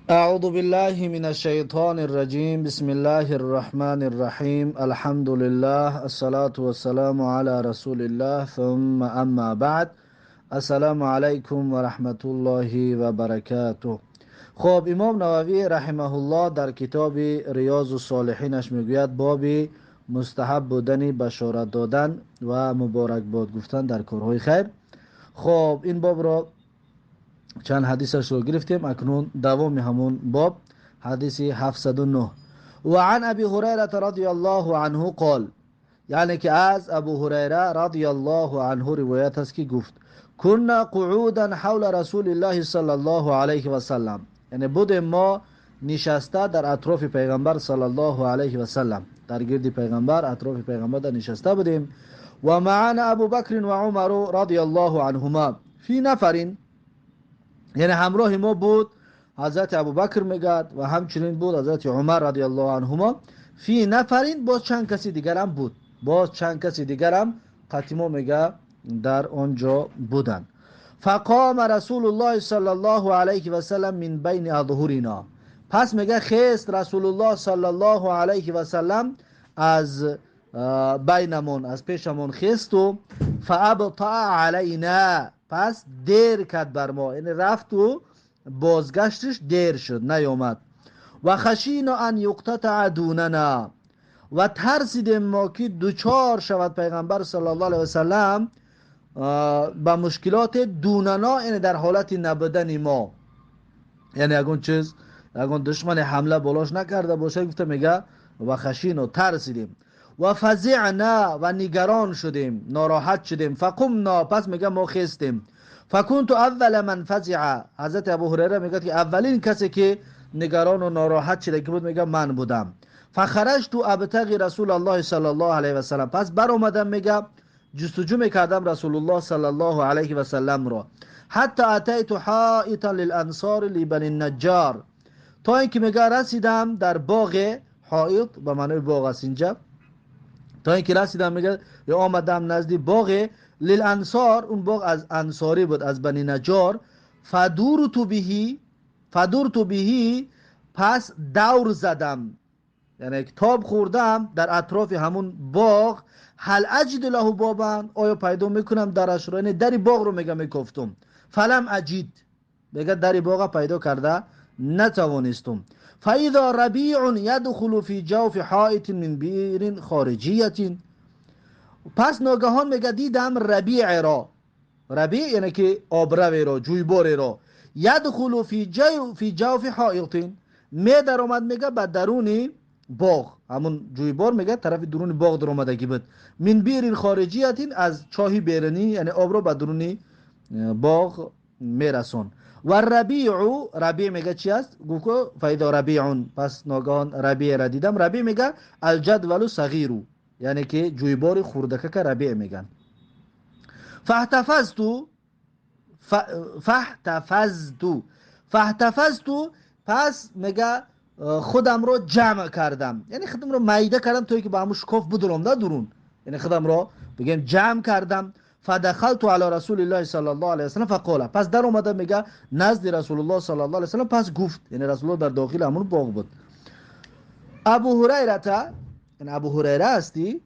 أعوذ بالله من الشيطان الرجيم بسم الله الرحمن الرحيم الحمد لله الصلاة والسلام على رسول الله ثم أما بعد السلام عليكم ورحمة الله وبركاته. خب امام نووی رحمه الله در کتاب ریاض الصالحینش میگوید باب مستحب بودن بشارت دادن و مبارک باد گفتن در کارهای خیر. خب این باب را چند حدیثش رو گرفتیم، اکنون دوام همون باب حدیث 709. و عن ابی هریره رضی الله عنه قال، یعنی که از ابو هریره رضی الله عنه روایت است که گفت کنا قعودا حول رسول الله صلی الله علیه و سلم، یعنی بودیم ما نشسته در اطراف پیغمبر صلی الله علیه و سلم، در گرد پیغمبر اطراف پیغمبر در نشسته بودیم. و معنا ابو بکر و عمر رضی الله عنهما فی نفرین، یعنی همراه ما بود حضرت ابوبکر میگد و همچنین بود حضرت عمر رضی الله عنهما. فی نفرین، باز چند کسی دیگر هم بود، باز چند کسی دیگر هم قتیما میگه در آنجا بودن. فقام رسول الله صلی الله علیه و سلم من بین اظهرنا، پس میگه خیست رسول الله صلی الله علیه و سلم از بینمون، از پیشمون خیست و فابطا علینا، پس دیر کرد بر ما، یعنی رفت و بازگشتش دیر شد نیامد. و خشینا ان یقتطع دوننا، و ترسیدیم ما که دوچار شود پیغمبر صلی الله علیه و سلم با مشکلات دوننا، یعنی در حالت نبودن ما، یعنی اگون چیز اگون دشمن حمله بالاش نکرده باشه، گفته میگه و خشینا ترسیدیم. و فزعنا، و نگران شدیم، ناراحت شدیم. فقمنا، پس میگه ما خستیم. فکنت اول من فزع، حضرت ابو هریره میگه که اولین کسی که نگران و ناراحت شده که بود میگه من بودم. فخرجت ابتغي رسول الله صلی الله علیه و سلم، پس بر اومدم میگه جستجو میکردم رسول الله صلی الله علیه و سلم را. حتی اتیت حائطا للانصار لبنی النجار، تا اینکه میگه رسیدم در باغ، حائط به معنی باغ است اینجا، تا اینکه رسیدم میگه یا آمدم نزدی باغ للانصار، اون باغ از انصاری بود، از بنی نجار. فدورت بهی، پس دور زدم، یعنی کتاب خوردم در اطراف همون باغ. هل اجد له بابا، آیا پیدا میکنم درش رو، یعنی دری باغ رو میگه میگفتم. فلم اجد، میگه دری باغ پیدا کرده نتوانستم. فاذا ربیع یدخل فی جوف حائط من بئر خارجیه، پس ناگهان میگه دیدم ربیع را، ربیع یعنی که آبروی را، جویباری را. یدخل فی جوف حائط، می در آمد میگه به درون باغ، همون جویبار میگه طرف درون باغ در آمدگی بود. من بئر خارجیه، از چاهی بیرونی، یعنی آب را به درون باغ میرسون. و ربیع میگه چی است؟ گفت فاذا ربیع، پس ناگهان ربیع را دیدم. ربیع میگه الجدول صغیر، یعنی که جویبار خوردکه که ربیع میگن. فاحتفظت، پس میگه خودم رو جمع کردم، یعنی خودم رو میده کردم توی که با همون شکاف بدرم نه درون، یعنی خودم رو بگم جمع کردم. فدخلت علی رسول الله صلی الله علیه و سلم فقال، پس در اومده میگه نزد رسول الله صلی الله علیه و سلم، پس گفت، یعنی رسول الله در داخل همون باغ بود. ابو هریره، یعنی ابو هریره هستی؟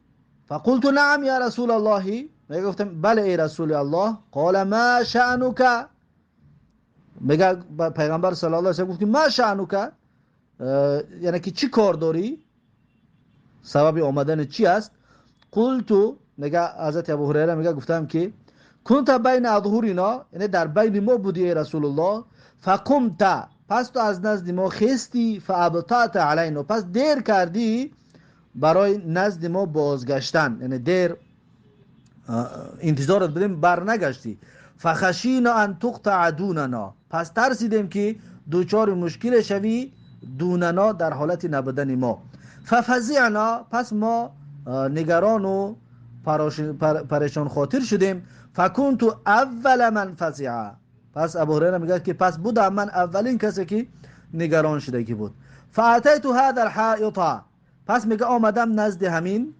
فقلت نعم یا رسول الله، میگه گفتم بله ای رسول الله. قال ما شأنک، میگه پیغمبر صلی الله علیه و سلم گفت ما شأنک، یعنی که چی کار داری، سبب آمدن چی است؟ قلت، میگه حضرت ابو هریره میگه گفتم که کنت بین اظهرنا، یعنی در بین ما بودی ای رسول الله. فقمت، پس تو از نزد ما خستی. فابطأت علینا، پس دیر کردی برای نزد ما بازگشتن، یعنی دیر انتظارت بدیم بر نگشتی. فخشینا ان تقطع دوننا، پس ترسیدیم که دوچار مشکل شوی دوننا در حالت نبودن ما. ففزعنا، پس ما نگران و پریشان خاطر شدیم. فکنت اول من فزع، پس ابو هریره میگه که پس بودم من اولین کسی که نگران شده کی بود. فاتیت هذا الحائط، پس میگه آمدم نزد همین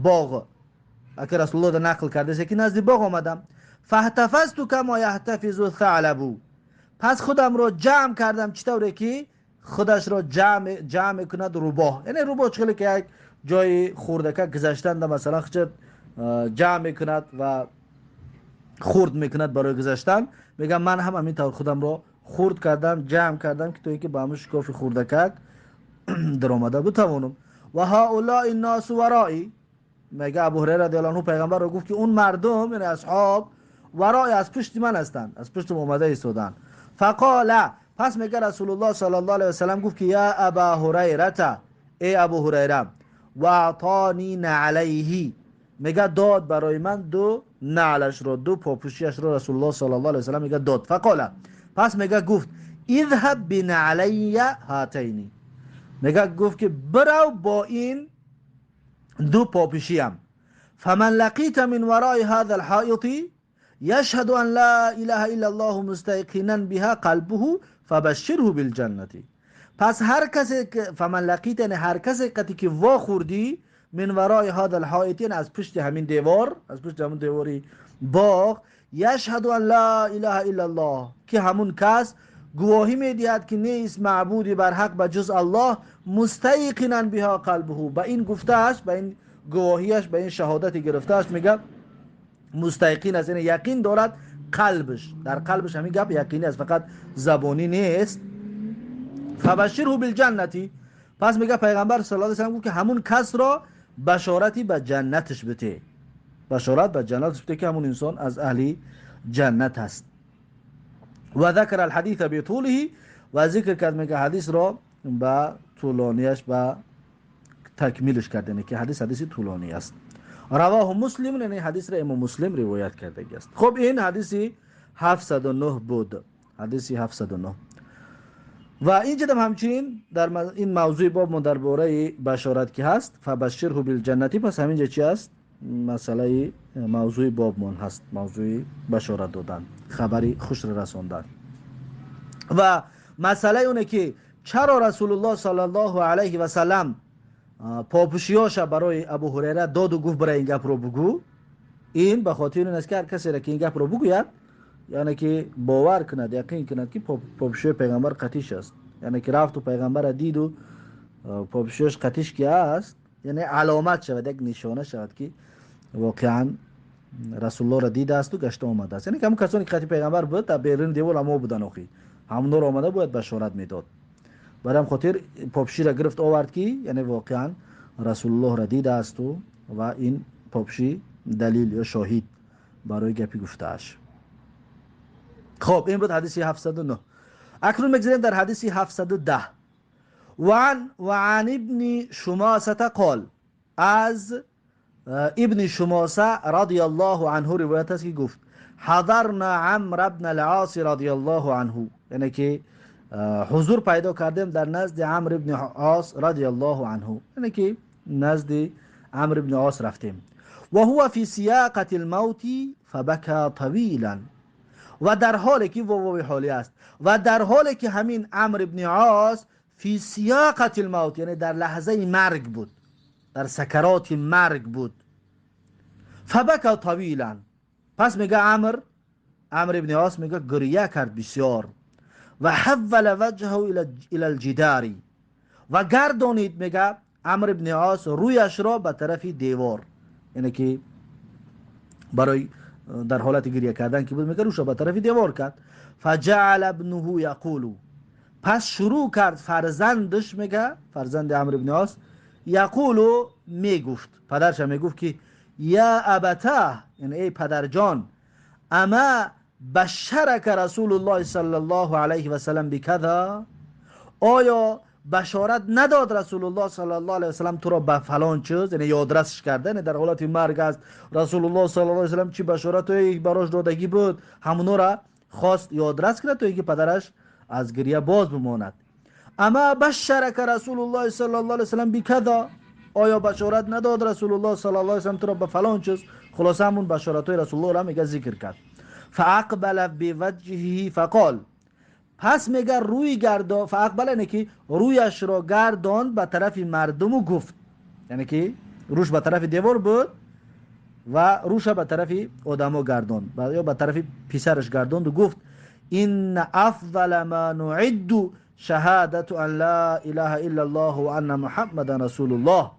باغ، اگر رسول الله نقل کرده که نزد باغ آمدم. فاحتفظت کما یحتفظ الثعلب، پس خودم رو جمع کردم چطوره که خودش رو جمع کند روباه. یعنی روباه چخیلی که یک جای خوردکه گذاشتن ده مثلا خچت جمع میکند و خورد میکند برای گذاشتن. میگم من هم همین طور خودم رو خورد کردم، جمع کردم که توی که با همون شکاف خوردکک در آمده بتوانم. و هؤلاء الناس ورایی، میگه ابو هریره رضی الله عنه پیغمبر رو گفت که اون مردم یعنی اصحاب ورای از پشت من هستند، از پشت اومده ایستادن. فقال، پس میگه رسول الله صلی الله علیه و سلم گفت که یا ابا هریره، ای ابو هریره، و اعطانی نعلیه، میگه داد برای من دو نعلش رو، دو پاپوشیش رو رسول الله صلی الله علیه و سلم میگه داد. فقال، پس میگه گفت اذهب بنعلی هاتینی، میگه گفت که برو با این دو پاپوشیم. فمن لقيت من وراء هذا الحائط يشهد أن لا إله إلا الله مستيقنا بها قلبه فبشره بالجنة. پس هر کسی که فمن لقیت یعنی هر کسی که وا خوردی من ورای هذا الحائط، یعنی از پشت همین دیوار، از پشت همون دیواری باغ، یشهد ان لا اله الا الله، که همون کس گواهی میدهد که نیست معبودی بر حق بجز الله، مستیقنا بها قلبه، با این گفتهش، با این گواهیش، با این شهادتی گرفتهش میگه مستیقن است، یعنی یقین دارد قلبش، در قلبش همین گپ یقینی است، فقط زبانی نیست. فبشره بالجنتی، پس میگه پیغمبر صلی الله علیه و سلم که همون کس را بشارتی به جنتش بده، بشارت به جنتش بده که همون انسان از اهل جنت هست. و ذکر الحدیث بطوله، و ذکر کرد میگه حدیث را با طولانیش با تکمیلش کردن که حدیث طولانی است. رواه مسلم، یعنی حدیث را امام مسلم روایت کرده است. خب این حدیث 709 بود، حدیث 709. و اینجا هم همچنین در این موضوع باب ما درباره بشارت که هست، فبشره بالجنتی، پس همینجا چی است؟ مسئله موضوع باب من هست، موضوع بشارت دادن، خبری خوش رساندن. و مسئله اونه که چرا رسول الله صلی الله علیه و سلم پاپوشیاش برای ابو هریره داد و گفت برای این گپ رو بگو. این به خاطر این است که هر کسی را که این گپ رو بگوید، یعنی که باور کند، یقین کند که پاپوشی پیغمبر قطیش است، یعنی که رفت و پیغمبر دید و پاپوشیش قطیش که است، یعنی علامت شود، یک نشانه شود که واقعا رسول الله را دیده است و گشته آمده است. یعنی که همون کسانی که قطی پیغمبر بود در بیرون دیوال ما بودن، اخی همون نور آمده بود بشارت میداد. برای هم خاطر پاپوشی را گرفت آورد که یعنی واقعا رسول الله را دیده است و این پاپوشی دلیل یا شاهد برای گپی گفتهش. خب این بود حدیث 709. اکنون مگذاریم در حدیث 710. وعن ابن شماسه قال، از ابن شماسه رضی الله عنه روایت است که گفت حضرنا عمرو بن العاص رضی الله عنه، یعنی که حضور پیدا کردیم در نزد عمرو بن عاص رضی الله عنه، یعنی که نزد عمرو بن عاص رفتیم. و هو فی سیاقة الموت فبكى طویلا، و در حالی که واو حالی است، و در حالی که همین عمرو بن عاص فی سیاقة الموت، یعنی در لحظه مرگ بود، در سکرات مرگ بود. فبكى طویلا، پس میگه عمرو بن عاص میگه گریه کرد بسیار. و حول وجهه الى الجدار، و گردانید میگه عمرو بن عاص رویش را به طرف دیوار، یعنی که برای در حالت گریه کردن که بود میگه روش را به طرف دیوار کرد. فجعل ابنه یقول، پس شروع کرد فرزندش، میگه فرزند عمرو بن عاص، یقول میگفت، پدرش میگفت که یا ابتاه، یعنی ای پدر جان، اما بشرک رسول الله صلی الله علیه و سلم بکذا، آیا بشارت نداد رسول الله صلی الله علیه و سلم تو را به فلان چیز، یعنی یادرسش کرده، یعنی در حالت مرگ است رسول الله صلی الله علیه و سلم چی بشارت براش دادگی بود، همونو را خواست یادرس کنه تا اینکه پدرش از گریه باز بماند. اما بشرک رسول الله صلی الله علیه و سلم بکذا، آیا بشارت نداد رسول الله صلی الله علیه و سلم تو را به فلان چیز. خلاصه همون بشارت‌های رسول الله را میگه ذکر کرد. فاقبل بوجهه فقال، پس میگه روی گردان، فاقبل یعنی که رویش را گرداند به طرف مردم و گفت، یعنی که روش به طرف دیوار بود و روش به طرف آدمو گرداند، یا به طرف پسرش گرداند و گفت این افضل ما نعد شهادت ان لا اله الا الله و ان محمد رسول الله.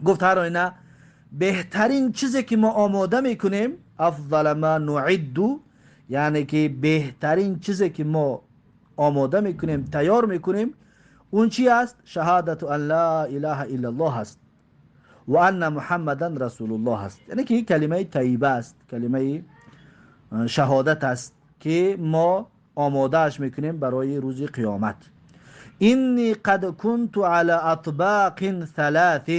گفت هر آینه بهترین چیزی که ما آماده میکنیم، افضل ما نعد، یعنی که بهترین چیزی که ما آماده میکنیم، تیار میکنیم، اون چی است؟ شهادت ان لا اله الا الله است و ان محمدا رسول الله است. یعنی که کلمه طیبه است، کلمه شهادت است که ما آمادهش میکنیم برای روز قیامت. اینی قد کنت على اطباق ثلاث.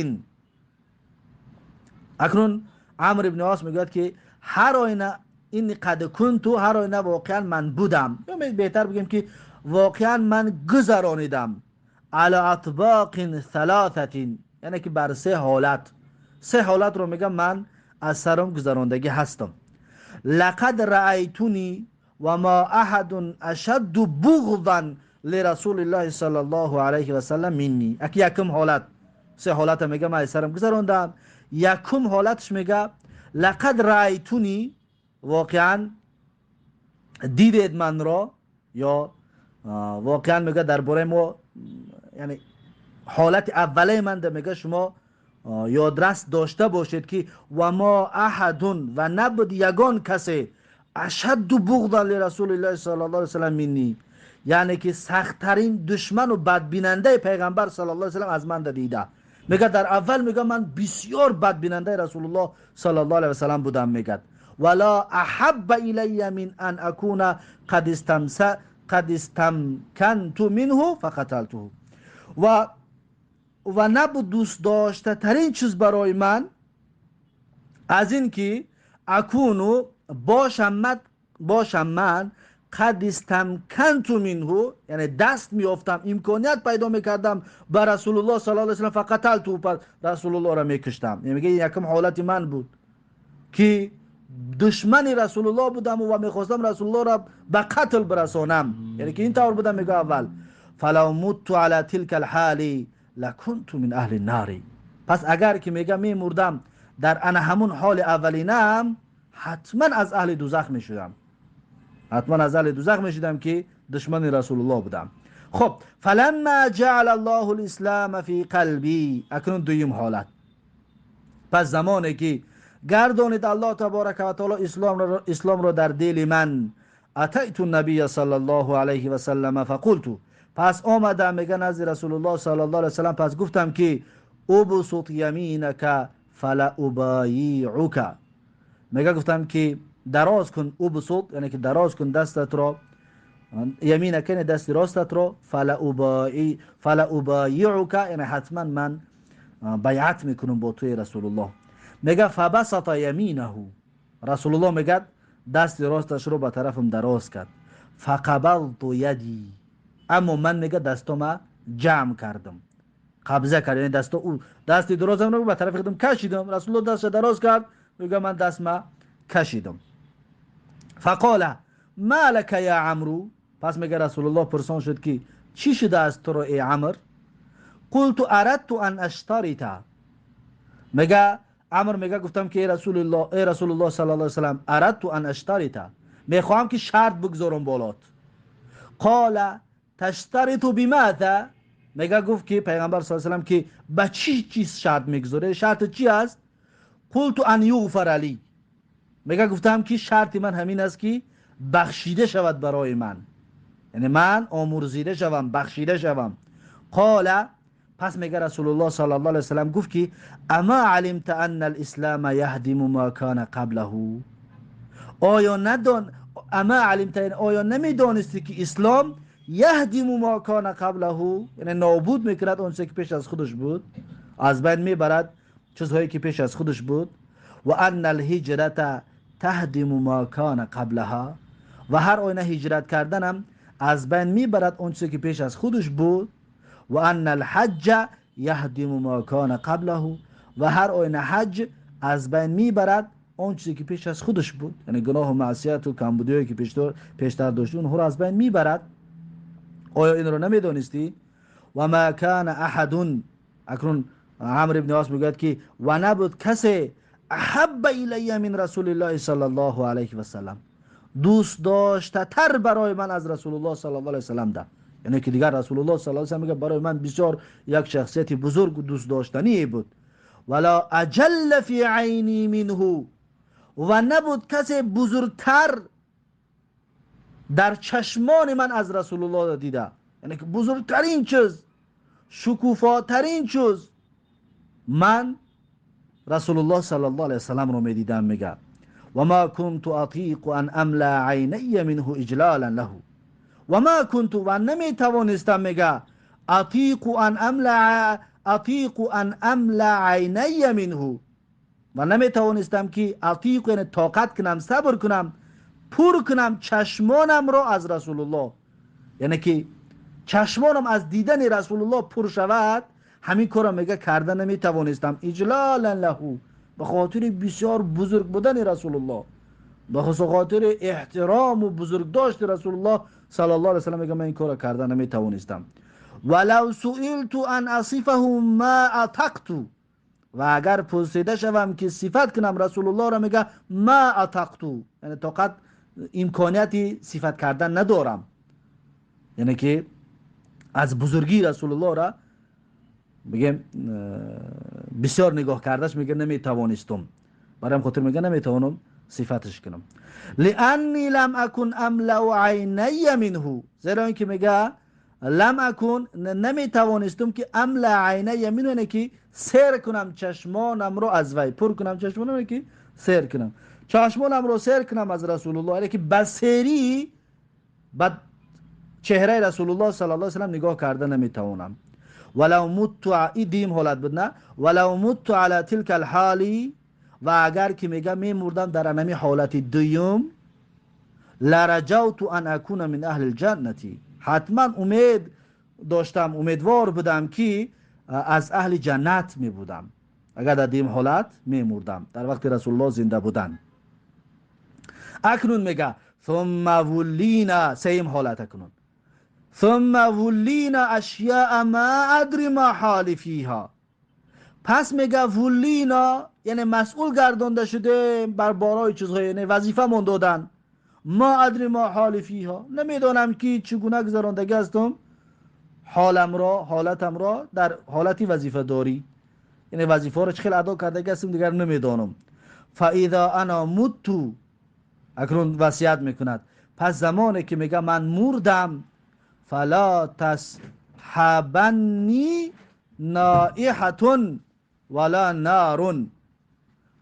اکنون عمرو ابن عاص میگوید که هر آینه این قد کنت، هر آینه واقعا من بودم، یا بهتر بگیم که واقعا من گذرانیدم على اطباق ثلاثه، یعنی که بر سه حالت رو میگم من از سرم گذراندگی هستم. لقد رأیتونی و ما احد اشد بغضا لرسول الله صلی الله علیه و سلم منی. یکم حالت، سه حالت میگه من از سرم گذراندم. یکم حالتش میگه لقد رأیتونی، واقعا دیدید من را، یا واقعا میگه درباره ما، یعنی حالت اوله من ده میگه شما یادرس داشته باشید که و ما احدون، و نبود یگان کسی، اشد بغضا لرسول الله صلی الله علیه و سلم منی، یعنی که سختترین دشمن و بدبیننده پیغمبر صلی الله علیه و سلم از من دیده. میگه در اول میگه من بسیار بدبیننده رسول الله صلی الله علیه و سلم بودم، میگه ولا احب الی من ان اکون قد استمکنت منه فقتلته، و نبود دوست داشته ترین چیز برای من از این که اکونو باشم من قد استمکنت منه، یعنی دست میافتم، امکانیت پیدا میکردم بر رسول الله صلی الله علیه و سلم، فقتلته، پر رسول الله را میکشتم. یعنی میگه یکم حالت من بود که دشمن رسول الله بودم و میخواستم رسول الله را به قتل برسانم، یعنی که این طور بودم. میگه اول فلو مت علی تلک الحال لکنت من اهل النار، پس اگر که میگه میمردم در انا همون حال اولینم، حتما از اهل دوزخ میشدم، حتما از اهل دوزخ میشدم که دشمن رسول الله بودم. خب فلما جعل الله الاسلام فی قلبی، اکنون دویم حالت، پس زمانی که گردانید الله تبارک و تعالی اسلام را در دل من، اتیت النبی صلی الله علیه و سلم فقلت، پس آمدم میگه نزد رسول الله صلی الله علیه و سلم، پس گفتم که ابسط یمینک فلا ابایعک، میگه گفتم که دراز کن، ابسط یعنی که دراز کن دستت را، یمینک یعنی دست راستت را، فلا ابایعک یعنی حتما من بیعت میکنم با توی رسول الله. میگه فبسط یمینه، رسول الله میگه دست راستش رو به طرفم دراز کرد، فقبلت یدی، اما من میگه دستم جمع کردم، قبضه کردم، یعنی دست درازم رو به طرف خودم کشیدم. رسول الله دست دراز کرد، میگه من دستم کشیدم. فقال ما لك یا عمرو، پس میگه رسول الله پرسان شد که چی شده از تو رو ای عمر؟ قلت اردت ان اشترط، میگه عمر میگه گفتم که ای رسول الله صلی الله علیه و سلم، اردت ان اشترط، میخوام که شرط بگذارم بالات. قال تشترط بماذا، میگه گفت که پیغمبر صلی الله علیه و سلم که به چی چیز شرط میگذاره، شرط چی است؟ قلت ان یغفر لی، میگه گفتم که شرط من همین است که بخشیده شود برای من، یعنی من آمرزیده شوم، بخشیده شوم. قال، پس میگه رسول الله صلی الله علیه و سلم گفت که اما علمت ان الاسلام یهدم ما کان قبله، آیا نمیدانستی که اسلام یهدم ما کان قبله، یعنی نابود میکند اون چیزی که پیش از خودش بود، از بین میبرد چیزهایی که پیش از خودش بود. و ان الهجرت تهدم ما کان قبلها، و هر آینه هجرت کردنم از بین میبرد اون چیزی که پیش از خودش بود. و ان الحج یهدم ما کان قبله، و هر آینه حج از بین میبرد اون چیزی که پیش از خودش بود، یعنی گناه و معصیت و کمبودی که پیشتر داشت اونها رو از بین میبرد. آیا این رو نمیدونستی؟ و ما کان احد، اکنون عمرو ابن عاص میگوید که و نبود کسی احب الی من رسول الله صلی الله علیه و سلم، دوست داشته تر برای من از رسول الله صلی الله علیه وسلم ده. یعنی که دیگر رسول الله صلی الله علیه وسلم میگه برای من بسیار یک شخصیت بزرگ و دوست داشتنی بود. ولا اجل فی عینی منه، و نبود کسی بزرگتر در چشمان من از رسول الله دیده. یعنی که بزرگترین چیز، شکوفاترین چیز من رسول الله صلی الله علیه وسلم رو میدیدم. میگه و ما كنت اطیق ان املا عینی منه اجلالا له، و ما كنت، و نمیتوانستم، میگه اطیق ان املا عینی منه، و نمیتوانستم که اطیق یعنی طاقت کنم، صبر کنم، پر کنم چشمانم را از رسول الله. یعنی که چشمانم از دیدن رسول الله پر شود، همین کارم میگه کردن نمیتوانستم. اجلالا له، به خاطر بسیار بزرگ بودن رسول الله، به خاطر احترام و بزرگ داشت رسول الله صلی الله علیه و سلم، میگه من این کار کردن نمیتوانستم. ولو سئلت ان اصفه ما اطقت، و اگر پرسیده شوم که صفت کنم رسول الله را، میگه ما اطقت، یعنی طاقت امکانیتی صفت کردن ندارم. یعنی که از بزرگی رسول الله را میگه بسیار نگاه کردش، میگه نمیتوانستم، برایم خاطر میگه نمیتوانم صفتش کنم. لانی لم اکن املا عینی منه، زیرا اینکه میگه لم اکن، نمیتوانستم که املا عینی منه، یعنی که سیر کنم چشمانم رو از وی، پر کنم چشمانم، یعنی که سیر کنم چشمانم رو، سیر کنم از رسول الله، یعنی که بصیری بعد چهره رسول الله صلی الله علیه و سلم نگاه کرده نمیتوانم. ولو مت، ایدیم حالت بود نه، ولو مت علی تلک الحالی، و اگر که میگه میمردم در انمی حالت دوم، لرجوت ان اکون من اهل الجنتی، حتما امید داشتم، امیدوار بودم که از اهل جنت می بودم اگر در دیم حالت میمردم، در وقت رسول الله زنده بودن. اکنون میگه ثم ولینا، سیم حالت اکنون، ثم ولینا اشیاء ما ادری ما حالی فیها، پس میگه ولینا یعنی مسئول گردانده شده بر بارای چیزهای، یعنی وظیفه من دادن، ما ادری ما حالی فیها، نمیدانم که چگونه گذراندگی هستم حالم را، حالتم را در حالتی وظیفه داری، یعنی وظیفه را چخیل ادا کرده هستم دیگر نمیدانم. فاذا انا مت، اکنون وصیت میکند پس زمانی که میگه من مردم، فلا تصحبنی نائحة ولا نار،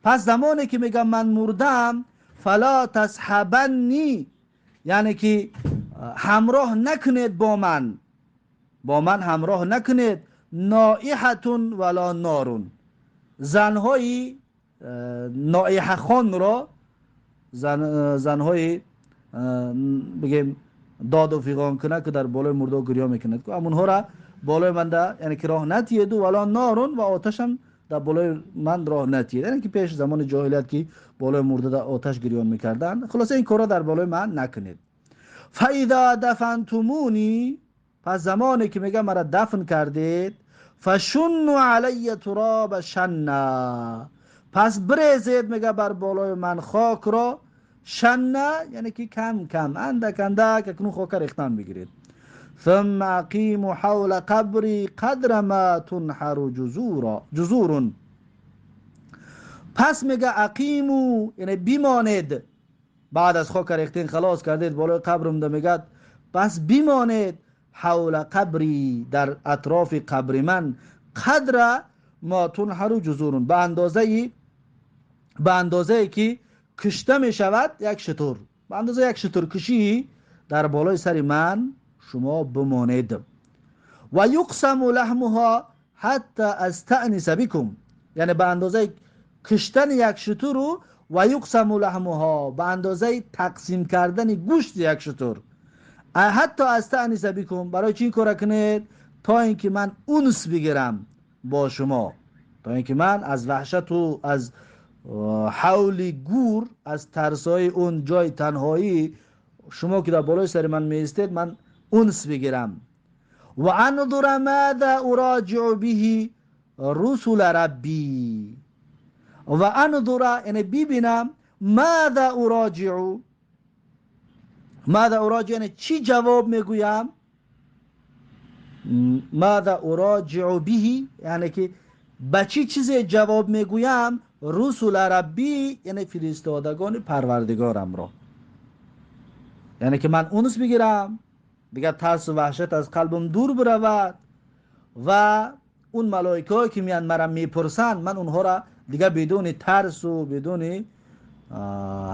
پس زمانی که میگم من مردم، فلا تصحبنی یعنی که همراه نکنید با من همراه نکنید، نائحة ولا نار، زنهای نائحه خان را، زنهای بگیم داد و فیغان کنه که در بالای مرده گریه میکند، که امونها را بالای من ده، یعنی که راه نتید، ولا نارون، و آتش هم در بالای من راه نتید، یعنی که پیش زمان جاهلیت که بالای مرده در آتش گریان میکردن. خلاصه این کارا در بالای من نکنید. فاذا دفنتمونی، پس زمانی که میگه مرا دفن کردید، فشنوا علی تراب شنا، پس بریزید میگه بر بالای من خاک را، شنا یعنی که کم کم، اندک اندک، اکنون خاک ریختن بگیرید. ثم اقیموا حول قبری قدر ما تنحر جزور، پس میگه اقیمو یعنی بیمانید، بعد از خاک ریختین خلاص کردید بالای قبرم ده، میگه پس بیمانید حول قبری در اطراف قبر من، قدر ما تنحر جزور، به اندازه که کشته می شود یک شتر، به اندازه یک شتر کشی در بالای سر من شما بمانید. و یقسم لحمها حتی استأنس بكم، یعنی به اندازه کشتن یک شتر رو، و یقسم لحمها به اندازه تقسیم کردن گوشت یک شتر، حتی استأنس بكم، برای چی کار کنید؟ تا اینکه من انس بگیرم با شما، تا اینکه من از وحشت و از حول گور، از ترسای اون جای تنهایی شما که در بالای سر من میستید، من انس بگیرم. و انظر ماذا اراجع به رسول ربی، و انظر یعنی ببینم، ماذا اراجع ماذا اراجع یعنی چی جواب میگویم، ماذا اراجع به یعنی که به چی چیزی جواب میگویم، رسول ربی یعنی فرستادگان پروردگارم را، یعنی که من اونس بگیرم دیگه ترس و وحشت از قلبم دور برود و اون ملائکه که میان مرا میپرسن من اونها را دیگه بدون ترس و بدون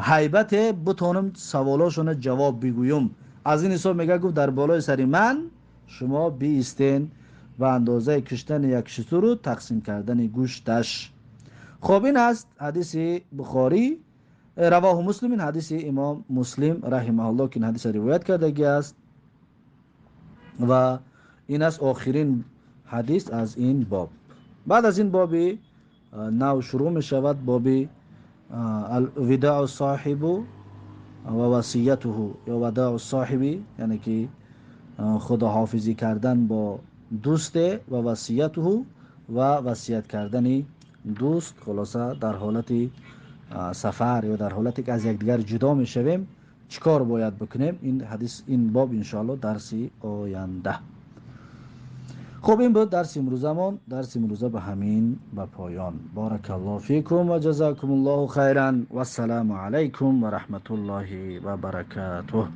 هیبت بتونم سوالاشون جواب بگویم. از این حساب میگه گفت در بالای سری من شما بیستین و اندازه کشتن یک شتر رو تقسیم کردن گوشتش. خب این است حدیث بخاری، رواه مسلم، این حدیث امام مسلم رحمه الله که این حدیث روایت کرده است و این است آخرین حدیث از این باب. بعد از این باب نو شروع می شود باب وداع الصاحب و وصیته یا وداع الصاحبی، یعنی که خداحافظی کردن با دوست و وصیته و وصیت کردن دوست، خلاصه در حالت سفر یا در حالتی که از یکدیگر جدا می شویم چیکار باید بکنیم. این حدیث این باب انشاءالله درسی آینده. خب این بود درس امروزمون. درس امروزه به همین به پایان. بارک الله فیکم و جزاکم الله خیرا و السلام علیکم و رحمت الله و برکاته.